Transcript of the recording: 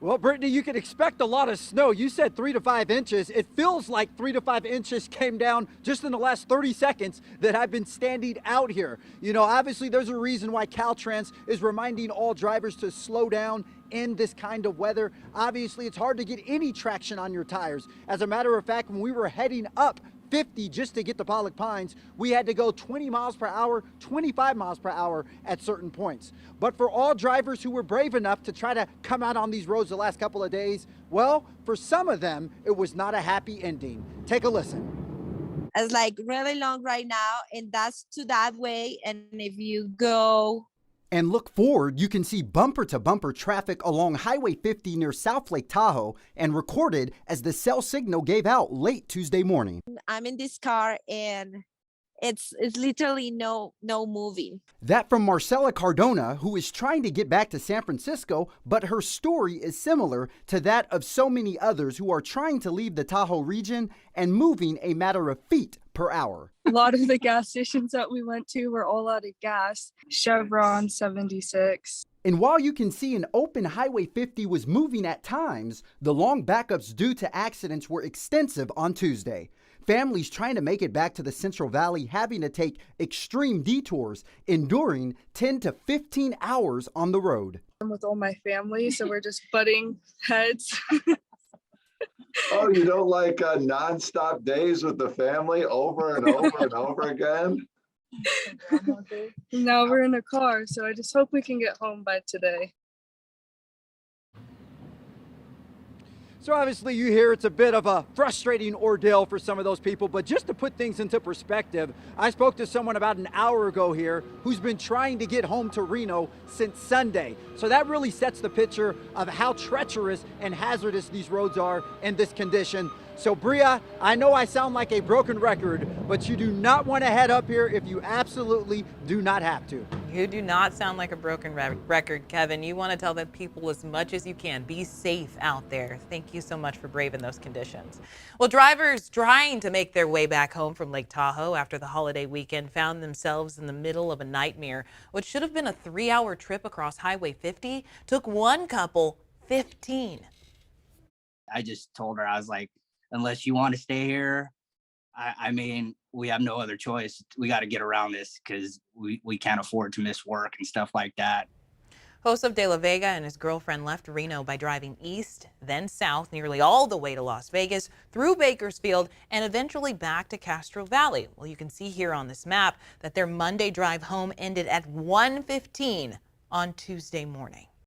Well, Brittany, you can expect a lot of snow. You said 3 to 5 inches. It feels like 3 to 5 inches came down just in the last 30 seconds that I've been standing out here. You know, obviously there's a reason why Caltrans is reminding all drivers to slow down in this kind of weather. Obviously, it's hard to get any traction on your tires. As a matter of fact, when we were heading up 50 just to get to Pollock Pines, we had to go 20 miles per hour, 25 miles per hour at certain points. But for all drivers who were brave enough to try to come out on these roads the last couple of days, well, for some of them, it was not a happy ending. Take a listen. It's like really long right now, and that's to that way. And if you go And look forward, you can see bumper-to-bumper traffic along Highway 50 near South Lake Tahoe and recorded as the cell signal gave out late Tuesday morning. I'm in this car and it's literally no moving. That from Marcela Cardona, who is trying to get back to San Francisco, but her story is similar to that of so many others who are trying to leave the Tahoe region and moving a matter of feet per hour. A lot of the gas stations that we went to were all out of gas. Chevron 76. And while you can see an open Highway 50 was moving at times, the long backups due to accidents were extensive on Tuesday. Families trying to make it back to the Central Valley having to take extreme detours, enduring 10 to 15 hours on the road. I'm with all my family, so we're just butting heads. Oh, you don't like nonstop days with the family over and over and over again? Now we're in a car, so I just hope we can get home by today. So obviously you hear it's a bit of a frustrating ordeal for some of those people, but just to put things into perspective, I spoke to someone about an hour ago here who's been trying to get home to Reno since Sunday. So that really sets the picture of how treacherous and hazardous these roads are in this condition. So Bria, I know I sound like a broken record, but you do not want to head up here if you absolutely do not have to. You do not sound like a broken record, Kevin. You want to tell the people as much as you can. Be safe out there. Thank you so much for braving those conditions. Well, drivers trying to make their way back home from Lake Tahoe after the holiday weekend found themselves in the middle of a nightmare. What should have been a 3-hour trip across Highway 50 took one couple 15. I just told her, I was like, unless you want to stay here, I mean, we have no other choice. We got to get around this because we can't afford to miss work and stuff like that. Joseph de la Vega and his girlfriend left Reno by driving east, then south, nearly all the way to Las Vegas, through Bakersfield, and eventually back to Castro Valley. Well, you can see here on this map that their Monday drive home ended at 1:15 on Tuesday morning.